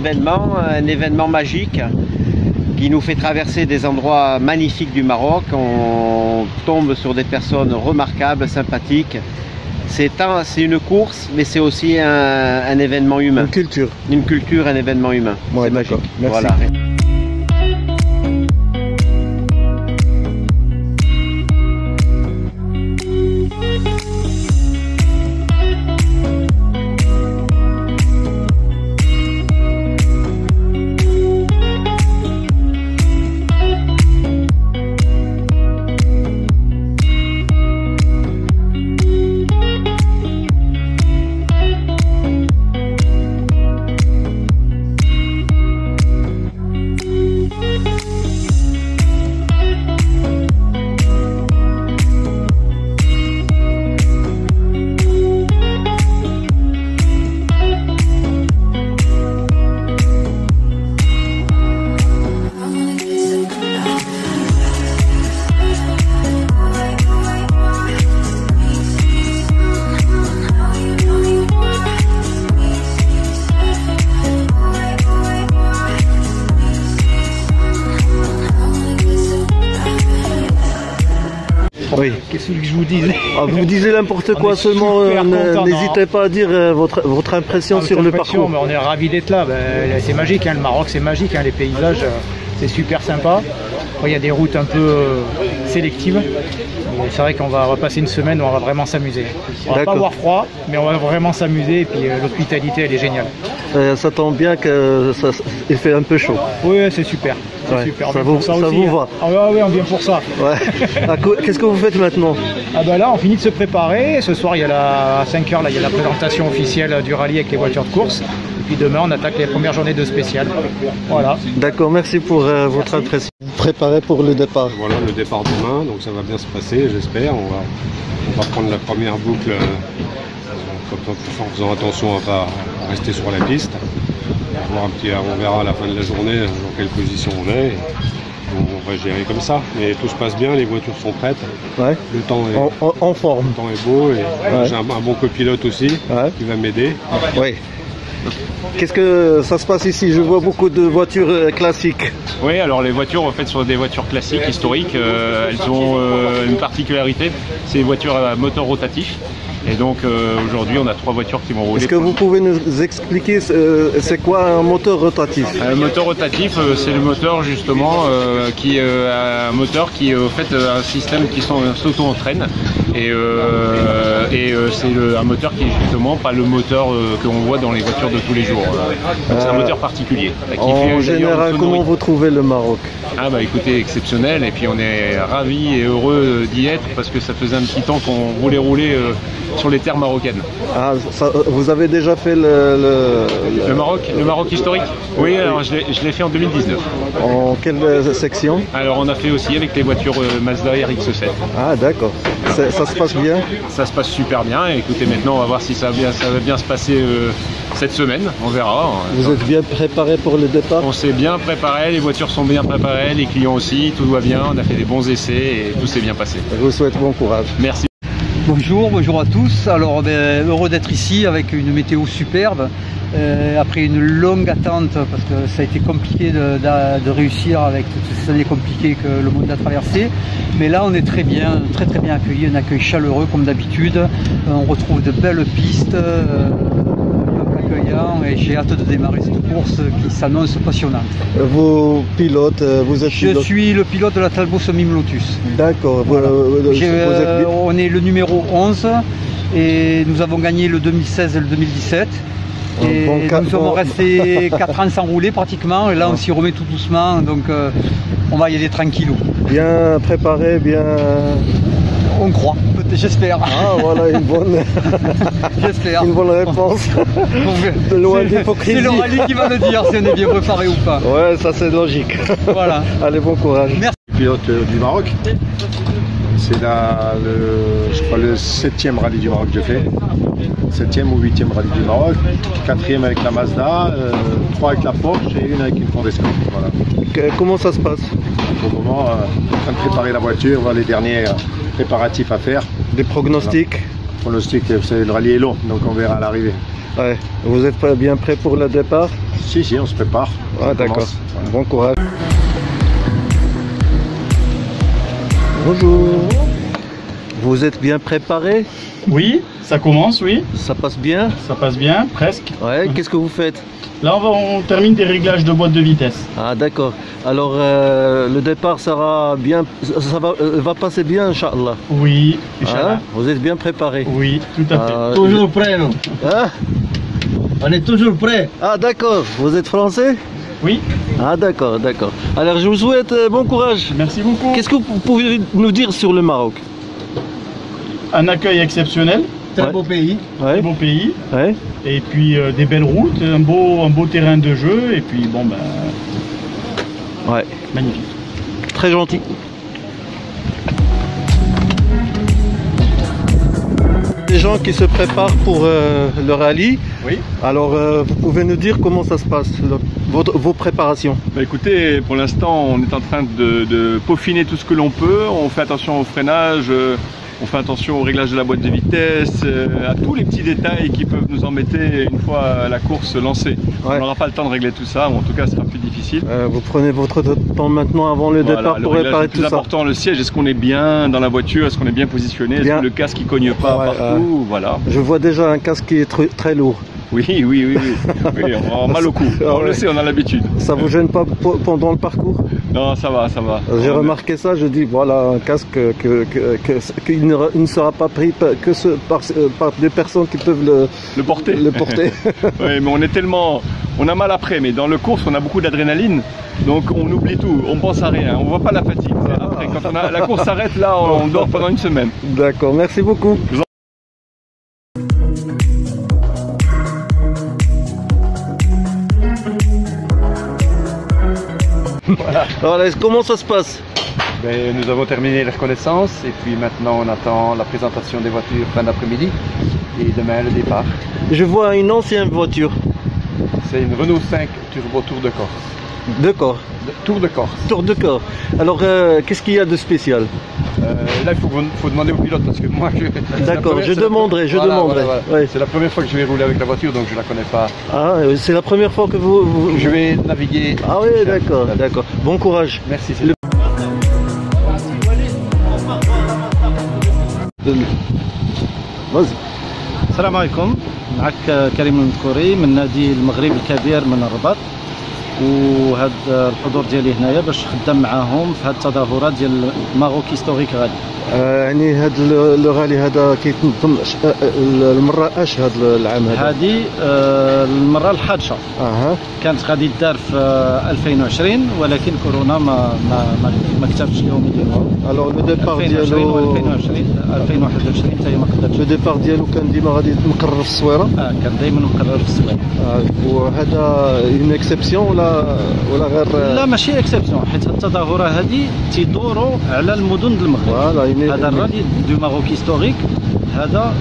un événement magique qui nous fait traverser des endroits magnifiques du Maroc. On tombe sur des personnes remarquables, sympathiques. C'est une course, mais c'est aussi un événement humain. Une culture, un événement humain. Ouais, c'est magique. Merci. Voilà. Oui. Qu'est-ce que je vous disais? Vous disiez n'importe quoi, seulement n'hésitez pas à dire votre impression sur le parcours. On est ravis d'être là, c'est magique, hein, le Maroc c'est magique, hein, les paysages c'est super sympa. Il y a des routes un peu sélectives. C'est vrai qu'on va passer une semaine où on va vraiment s'amuser. On va pas avoir froid, mais on va vraiment s'amuser et puis l'hospitalité elle est géniale. Ça tombe bien qu'il fait un peu chaud. Oui, c'est super. Ouais, super. Ça vous va. Ah oui, on vient pour ça. Ouais. Qu'est-ce que vous faites maintenant? Ah bah là, on finit de se préparer. Ce soir, à 5 h, il y a la présentation officielle du rallye avec les voitures de course. Et puis demain, on attaque les premières journées de spécial. Voilà. D'accord, merci pour votre impression. Vous préparez pour le départ? Voilà, le départ demain, donc ça va bien se passer, j'espère. On va prendre la première boucle en faisant attention à ne pas rester sur la piste. On verra à la fin de la journée dans quelle position on est. On va gérer comme ça, mais tout se passe bien, les voitures sont prêtes. Ouais. Le temps est en forme. Le temps est beau et j'ai un bon copilote aussi qui va m'aider. Oui. Qu'est-ce que ça se passe ici? Je vois beaucoup de voitures classiques. Oui, alors les voitures en fait sont des voitures classiques, historiques. Elles ont une particularité, c'est des voitures à moteur rotatif. Et donc aujourd'hui on a 3 voitures qui vont rouler. Est-ce que vous pouvez nous expliquer c'est quoi un moteur rotatif? Un moteur rotatif, c'est le moteur justement qui un moteur qui au fait un système qui s'auto-entraîne et c'est un moteur qui est justement pas le moteur qu'on voit dans les voitures de tous les jours. C'est un moteur particulier. En général, comment vous trouvez le Maroc? Ah bah écoutez, exceptionnel, et puis on est ravis et heureux d'y être parce que ça faisait un petit temps qu'on voulait rouler sur les terres marocaines. Ah, vous avez déjà fait le Maroc historique? Oui, alors je l'ai fait en 2019. En quelle section? Alors on a fait aussi avec les voitures Mazda RX-7. Ah d'accord, ça se passe bien? Ça se passe super bien, et écoutez, maintenant on va voir si ça va bien se passer cette semaine, on verra. Vous êtes bien préparé pour le départ? On s'est bien préparé, les voitures sont bien préparées, les clients aussi, tout va bien, on a fait des bons essais et tout s'est bien passé. Je vous souhaite bon courage. Merci. Bonjour à tous. Alors heureux d'être ici avec une météo superbe. Après une longue attente, parce que ça a été compliqué de réussir avec toutes ces années compliquées que le monde a traversées. Mais là on est très bien accueillis, un accueil chaleureux comme d'habitude. On retrouve de belles pistes. Et j'ai hâte de démarrer cette course qui s'annonce passionnante. Vos pilotes, vous êtes pilote? Je suis le pilote de la Talbot Semi Lotus. D'accord. Voilà. On est le numéro 11 et nous avons gagné le 2016 et le 2017. Et nous sommes restés 4 ans sans rouler pratiquement, et là on s'y remet tout doucement, donc on va y aller tranquillou. Bien préparé, bien... On croit, j'espère. Ah voilà, une bonne... J'espère. Une bonne réponse. Loin d'hypocrisie. C'est le rallye qui va le dire si on est bien préparé ou pas. Ouais, ça c'est logique. Voilà. Allez, bon courage. Merci. Pilote du Maroc. C'est je crois le 7e rallye du Maroc que je fais. 7e ou 8e rallye du Maroc. 4e avec la Mazda, 3 avec la Porsche et 1 avec une Ford Escape. Voilà. Comment ça se passe? Pour le moment, en train de préparer la voiture, voir les derniers préparatifs à faire. Des pronostics? Pronostics, le rallye est long, donc on verra à l'arrivée. Ouais. Vous êtes pas bien prêt pour le départ? Si, on se prépare. Ah, d'accord. Bon courage. Bonjour. Vous êtes bien préparé? Oui, ça commence, oui. Ça passe bien? Ça passe bien, presque. Ouais, qu'est-ce que vous faites? Là, on termine des réglages de boîte de vitesse. Ah, d'accord. Alors, le départ sera bien, ça va passer bien, Inch'Allah. Oui, Inch'Allah. Vous êtes bien préparé? Oui, tout à fait. Toujours prêt, nous. Hein? On est toujours prêt. Ah, d'accord. Vous êtes français? Oui. Ah, d'accord, d'accord. Alors, je vous souhaite bon courage. Merci beaucoup. Qu'est-ce que vous pouvez nous dire sur le Maroc? Un accueil exceptionnel. Très beau pays. Ouais. Très beau pays. Ouais. Et puis des belles routes, un beau terrain de jeu. Et puis, bon, ben. Ouais. Magnifique. Très gentil. Les gens qui se préparent pour le rallye. Oui. Alors, vous pouvez nous dire comment ça se passe, vos préparations? Bah écoutez, pour l'instant, on est en train de peaufiner tout ce que l'on peut. On fait attention au freinage, on fait attention au réglage de la boîte de vitesse, à tous les petits détails qui peuvent nous embêter une fois la course lancée. Ouais. On n'aura pas le temps de régler tout ça, ou en tout cas, ce sera plus difficile. Vous prenez votre temps maintenant avant le départ pour réparer tout ça. Le plus important, le siège, est-ce qu'on est bien dans la voiture, est-ce qu'on est bien positionné, est-ce que le casque ne cogne pas partout, voilà. Je vois déjà un casque qui est très lourd. Oui, oui, on a mal au cou. On le sait, on a l'habitude. Ça vous gêne pas pendant le parcours? Non, ça va, ça va. J'ai remarqué ça, je dis voilà un casque qui ne sera pas pris que par des personnes qui peuvent le porter. Oui, mais on a mal après, mais dans le course, on a beaucoup d'adrénaline, donc on oublie tout, on pense à rien, on voit pas la fatigue. Après, quand la course s'arrête, là, on dort pendant une semaine. D'accord, merci beaucoup. Voilà. Alors, comment ça se passe? Ben, nous avons terminé la reconnaissance et puis maintenant on attend la présentation des voitures fin d'après-midi et demain le départ. Je vois une ancienne voiture. C'est une Renault 5 Turbo Tour de Corse. De Corse. Tour de Corse. Tour de Corse. Alors qu'est-ce qu'il y a de spécial? Là il faut demander au pilote parce que moi je... D'accord, je demanderai. Voilà. Ouais. C'est la première fois que je vais rouler avec la voiture donc je la connais pas. Ah, c'est la première fois que vous... Je vais naviguer. Ah oui, d'accord, d'accord. Bon courage. Merci. Vas-y. السلام عليكم، معك كريم المذكوري من نادي المغرب الكبير من الرباط، وهذا الحضور ديالي هنايا باش خدام معاهم في هذه التظاهرات ديال ماروك هيستوريك غادي. يعني هذا الغالي هذا كيتنظم المره اش هذا العام هذا؟ هذه المره الحادشة. كانت غادي تدار في 2020 ولكن كورونا ما كتبش لهم يديروها. الوغ لو ديبار ديالو 2021 حتى هي ما قدرتش. لو ديبار ديالو كان ديما غادي مقرر في الصويره؟ كان دائما مقرر في الصويره. وهذا اون اكسبسيون ولا غير؟ لا ماشي اكسبسيون، حيت التظاهره هذه تيدوروا على المدن د المغرب. هذا الرالي دو ماروك هيستوريك، هذا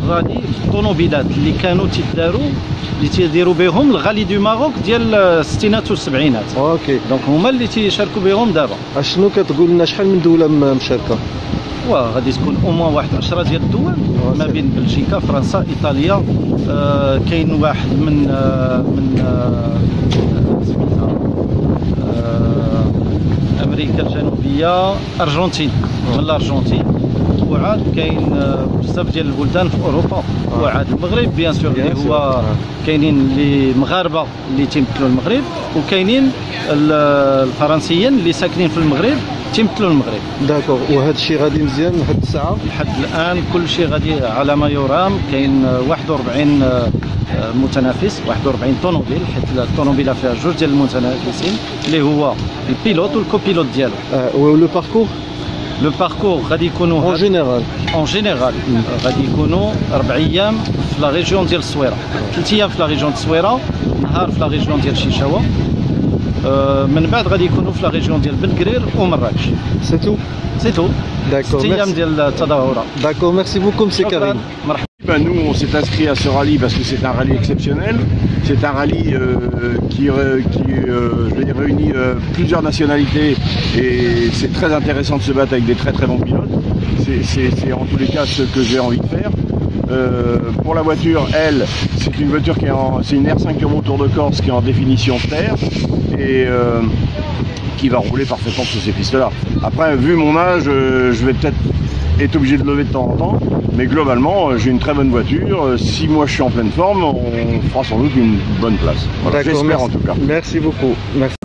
الرالي الطوموبيلات اللي كانوا تيداروا اللي تيديروا بهم الغالي دو ماروك ديال الستينات والسبعينات. اوكي، دونك هما اللي تيشاركوا بهم دابا. اشنو كتقول لنا شحال من دوله مشاركه؟ غادي تكون اوموا واحد 10 ديال الدول ما بين بلجيكا، فرنسا، ايطاليا، كاين واحد من سميتها امريكا الجنوبيه، ارجنتين، من الارجنتين، وعاد كاين بزاف ديال البلدان في اوروبا، وعاد المغرب بيان سور اللي هو كاينين اللي مغاربه اللي تيمثلوا المغرب، وكاينين الفرنسيين اللي ساكنين في المغرب تيمثلوا المغرب. داكوغ، وهذا الشيء غادي مزيان لحد الساعه؟ لحد الان كل شيء غادي على ما يرام. كاين 41 متنافس، 41 طوموبيل، حيت الطوموبيله فيها جوج ديال المتنافسين اللي هو البيلوت والكوبيلوت ديالو. ولو باركور؟ لو باركور غادي يكونوا اون جينيرال غادي يكونوا 4 ايام في لا ريجيون ديال الصويره، 3 ايام في لا ريجيون ديال الصويره، نهار في لا ريجيون ديال شيشاوه، من بعد غادي يكونوا في لا ريجيون ديال بلقرير ومراكش. سي تو. D'accord. 6 ايام ديال التظاهره. D'accord, merci beaucoup monsieur Karim. Nous, on s'est inscrit à ce rallye parce que c'est un rallye exceptionnel. C'est un rallye qui réunit plusieurs nationalités et c'est très intéressant de se battre avec des très bons pilotes. C'est en tous les cas ce que j'ai envie de faire. Pour la voiture, elle, c'est une voiture qui est c'est une R5 Turbo Tour de Corse qui est en définition terre et qui va rouler parfaitement sur ces pistes-là. Après, vu mon âge, je vais peut-être être obligé de lever de temps en temps, mais globalement, j'ai une très bonne voiture. Si moi je suis en pleine forme, on fera sans doute une bonne place. Voilà, j'espère en tout cas. Merci beaucoup. Merci.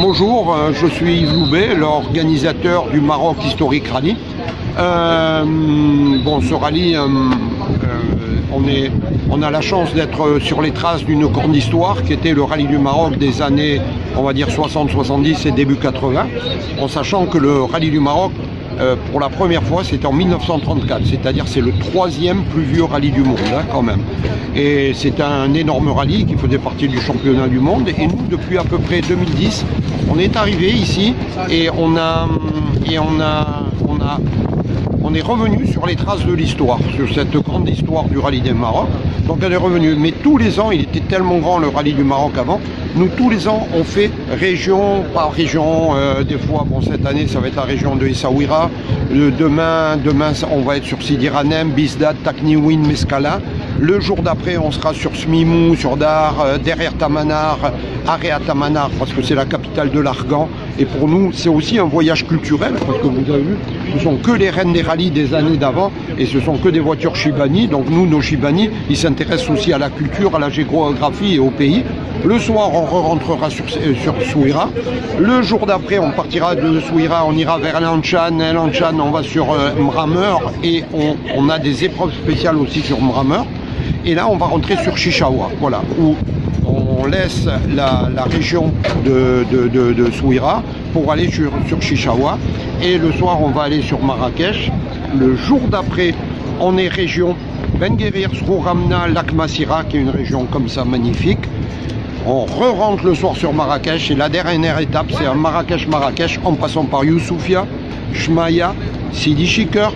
Bonjour, je suis Yves Loubet, l'organisateur du Maroc Historic Rally. Bon, ce rallye, on a la chance d'être sur les traces d'une grande histoire qui était le rallye du Maroc des années, on va dire 60, 70 et début 80, en sachant que le rallye du Maroc, pour la première fois, c'était en 1934, c'est-à-dire c'est le 3e plus vieux rallye du monde, hein, quand même. Et c'est un énorme rallye qui faisait partie du championnat du monde. Et nous, depuis à peu près 2010, on est arrivé ici et on est revenu sur les traces de l'histoire, sur cette grande histoire du rallye des Maroc. Donc on est revenu, mais tous les ans, il était tellement grand le rallye du Maroc avant, nous tous les ans on fait région par région, des fois, bon cette année ça va être la région de Essaouira, demain on va être sur Sidi Ranem, Bizdad, Takniwin, Mescala, le jour d'après on sera sur Smimou, sur Dar, derrière Tamanar, Area Tamanar, parce que c'est la capitale de l'Argan, et pour nous c'est aussi un voyage culturel, parce que vous avez vu, ce sont que les reines des rallyes des années d'avant, et ce sont que des voitures Shibani, donc nous, nos Shibani, ils s'intéressent aussi à la culture, à la géographie et au pays. Le soir, on rentrera sur Souira. Le jour d'après, on partira de Souira, on ira vers Lanchan. Lanchan, on va sur Mramer et on a des épreuves spéciales aussi sur Mramer. Et là, on va rentrer sur Chichaoua, voilà, où on laisse la région de Souira pour aller sur Chichaoua. Et le soir, on va aller sur Marrakech. Le jour d'après, on est région Ben Guerir, Srouramna, Lac Massira, qui est une région comme ça magnifique. On re-rentre le soir sur Marrakech et la dernière étape, c'est un Marrakech en passant par Youssoufia, Chmaïa, Sidi Chiker,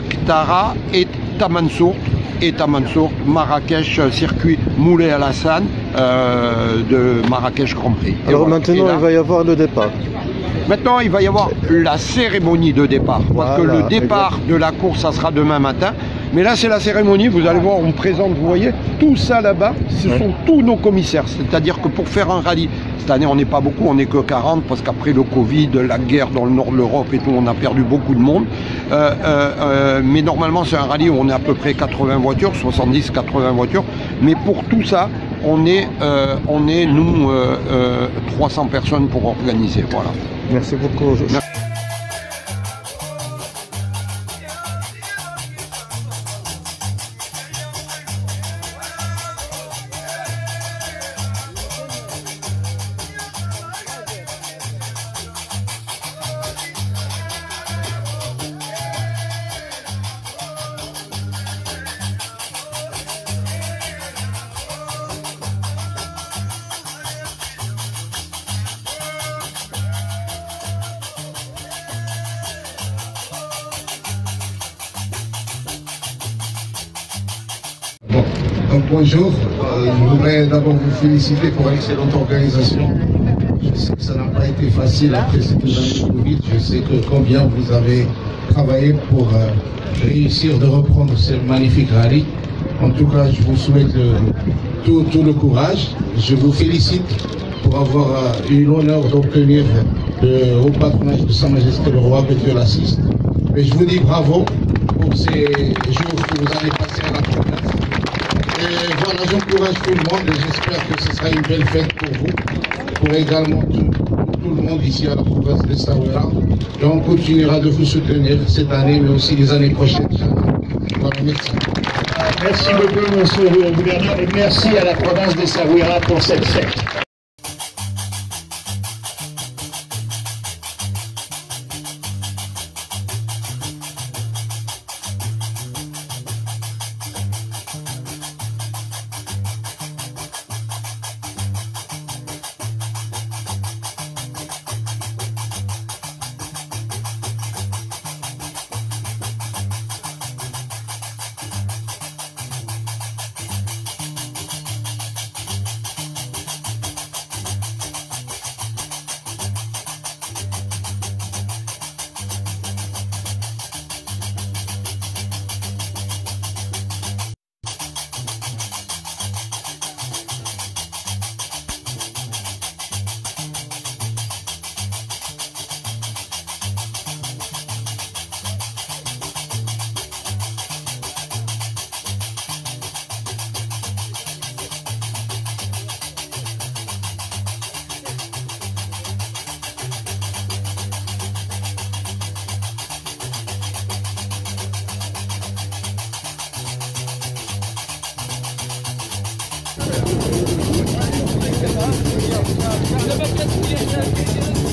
Ktara et Tamansourt. Et Tamansourt, Marrakech, circuit Moulay Al-Hassan de Marrakech Grand Prix. Alors voilà. Maintenant, il va y avoir le départ. Maintenant, il va y avoir la cérémonie de départ. Parce que le départ de la course, ça sera demain matin. Mais là, c'est la cérémonie, vous allez voir, on présente, vous voyez, tout ça là-bas, ce sont tous nos commissaires. C'est-à-dire que pour faire un rallye, cette année, on n'est pas beaucoup, on n'est que 40, parce qu'après le Covid, la guerre dans le nord de l'Europe et tout, on a perdu beaucoup de monde. Mais normalement, c'est un rallye où on est à peu près 80 voitures, 70-80 voitures. Mais pour tout ça, on est nous, 300 personnes pour organiser. Voilà. Merci beaucoup. Donc bonjour, je voudrais d'abord vous féliciter pour l'excellente organisation. Je sais que ça n'a pas été facile après ces 2 années de Covid. Je sais que combien vous avez travaillé pour réussir de reprendre ce magnifique rallye. En tout cas, je vous souhaite tout le courage. Je vous félicite pour avoir eu l'honneur d'obtenir le haut patronage de Sa Majesté le Roi, que Dieu l'assiste. Et je vous dis bravo pour ces jours que vous allez passer à la province. Et voilà, j'encourage tout le monde et j'espère que ce sera une belle fête pour vous, pour également tout le monde ici à la province d'Essaouira. Et on continuera de vous soutenir cette année, mais aussi les années prochaines. Voilà, merci. Merci beaucoup, monsieur le gouverneur, et merci à la province d'Essaouira pour cette fête. Le